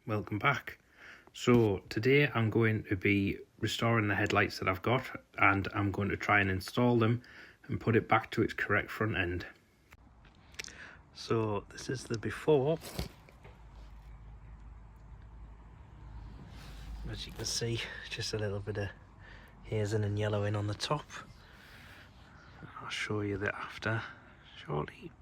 welcome back. So today I'm going to be restoring the headlights that I've got, and I'm going to try and install them and put it back to its correct front end. So this is the before. As you can see, just a little bit of hazing and yellowing on the top. I'll show you the after shortly.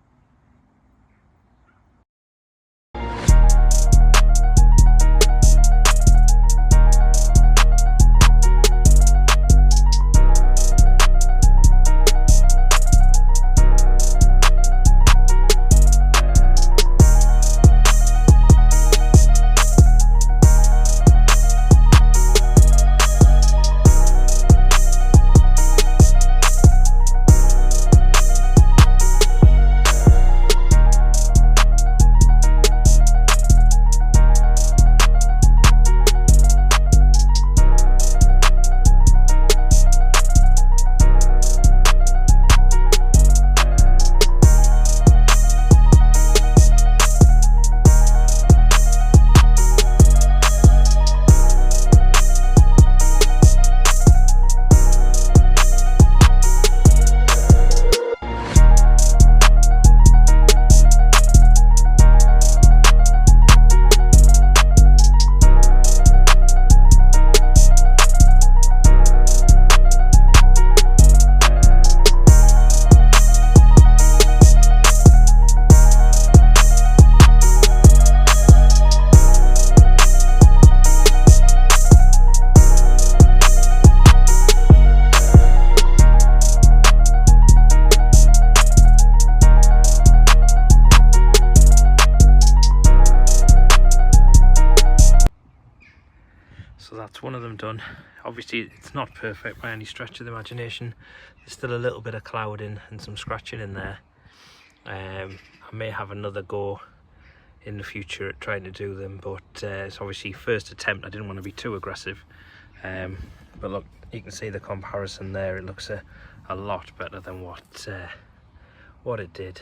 So that's one of them done. Obviously it's not perfect by any stretch of the imagination. There's still a little bit of clouding and some scratching in there. I may have another go in the future at trying to do them, but it's obviously first attempt. I didn't want to be too aggressive. But look, you can see the comparison there. It looks a lot better than what it did.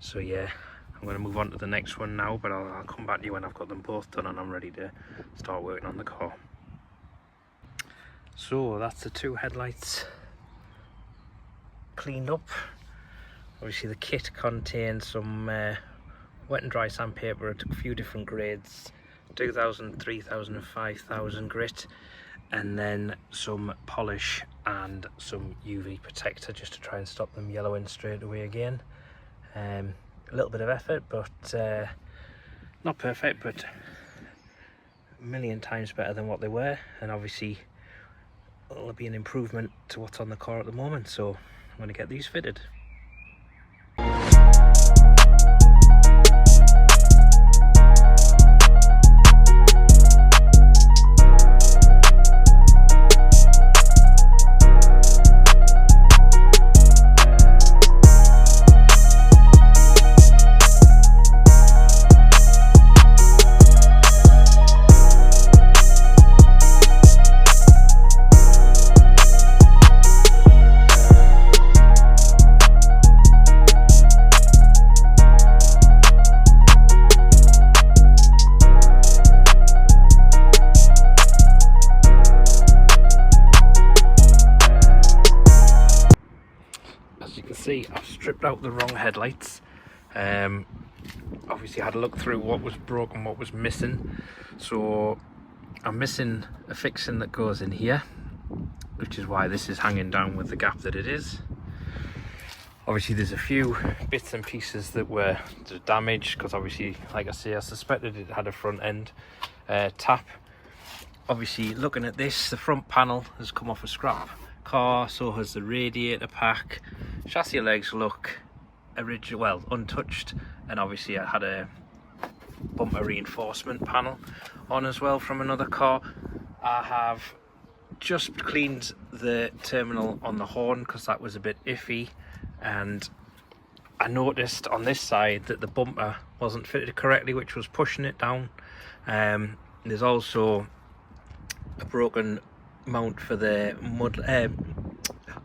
So yeah, I'm going to move on to the next one now, but I'll come back to you when I've got them both done and I'm ready to start working on the car. So that's the two headlights cleaned up. Obviously the kit contains some wet and dry sandpaper at a few different grades, 2000, 3000 and 5000 grit, and then some polish and some UV protector just to try and stop them yellowing straight away again. A little bit of effort, but not perfect, but a million times better than what they were, and obviously it'll be an improvement to what's on the car at the moment. So I'm going to get these fitted. See, I've stripped out the wrong headlights. Obviously I had a look through what was broken, what was missing. So I'm missing a fixing that goes in here, which is why this is hanging down with the gap that it is. Obviously there's a few bits and pieces that were damaged, because obviously, like I say, I suspected it had a front end tap. Obviously looking at this, the front panel has come off a scrap car, so has the radiator pack. Chassis legs look original, well, untouched, and obviously I had a bumper reinforcement panel on as well from another car. I have just cleaned the terminal on the horn because that was a bit iffy, and I noticed on this side that the bumper wasn't fitted correctly, which was pushing it down. There's also a broken mount for the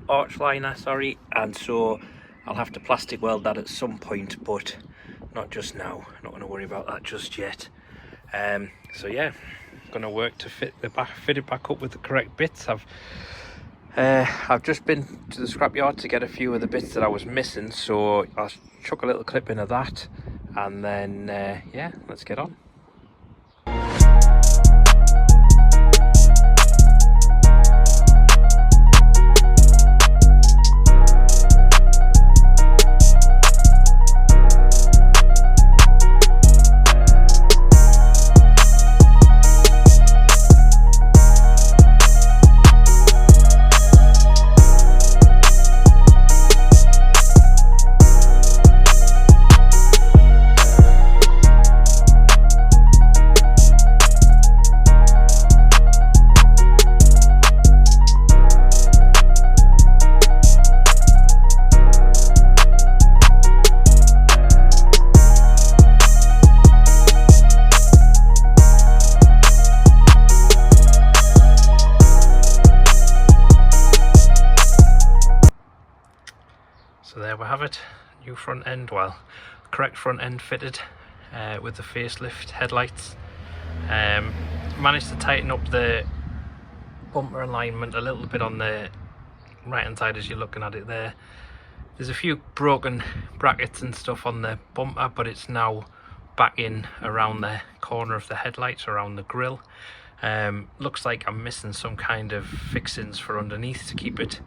arch liner, sorry, and so I'll have to plastic weld that at some point, but not just now. I'm not going to worry about that just yet. So yeah, gonna work to fit it back up with the correct bits. I've just been to the scrapyard to get a few of the bits that I was missing, so I'll chuck a little clip in of that, and then yeah, let's get on. So there we have it, new front end, well, correct front end fitted with the facelift headlights. Managed to tighten up the bumper alignment a little bit on the right hand side as you're looking at it there. There's a few broken brackets and stuff on the bumper, but it's now back in around the corner of the headlights, around the grille. Looks like I'm missing some kind of fixings for underneath to keep it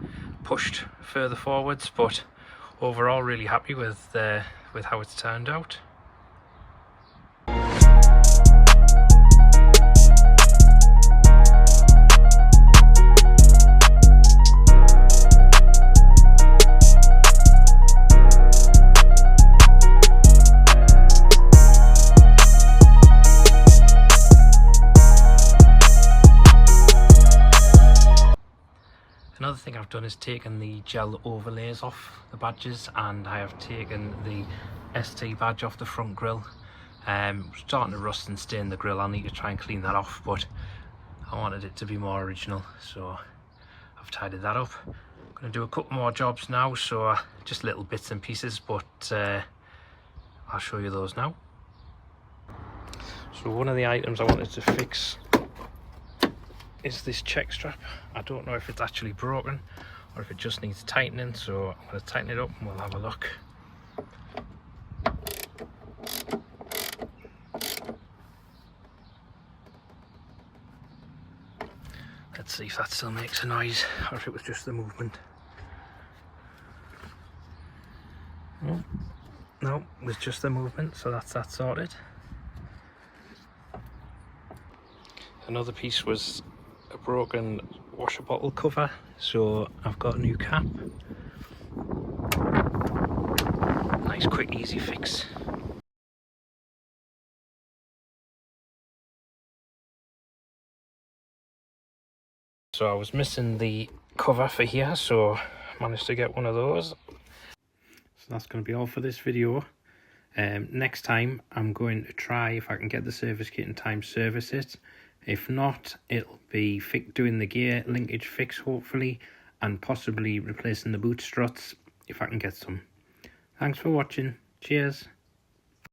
pushed further forwards, but overall really happy with how it's turned out. Another thing I've done is taken the gel overlays off the badges, and I have taken the ST badge off the front grille. Starting to rust and stain the grille. I'll need to try and clean that off, but I wanted it to be more original, so I've tidied that up. I'm going to do a couple more jobs now, so just little bits and pieces, but I'll show you those now. So one of the items I wanted to fix is this check strap. I don't know if it's actually broken or if it just needs tightening, so I'm going to tighten it up and we'll have a look. Let's see if that still makes a noise or if it was just the movement. No, it was just the movement, so that's that sorted. Another piece was a broken washer bottle cover, so I've got a new cap. Nice quick easy fix. So I was missing the cover for here, so I managed to get one of those. So that's going to be all for this video. Next time I'm going to try if I can get the service kit in time, service it. If not, it'll be doing the gear linkage fix hopefully, and possibly replacing the boot struts if I can get some. Thanks for watching. Cheers.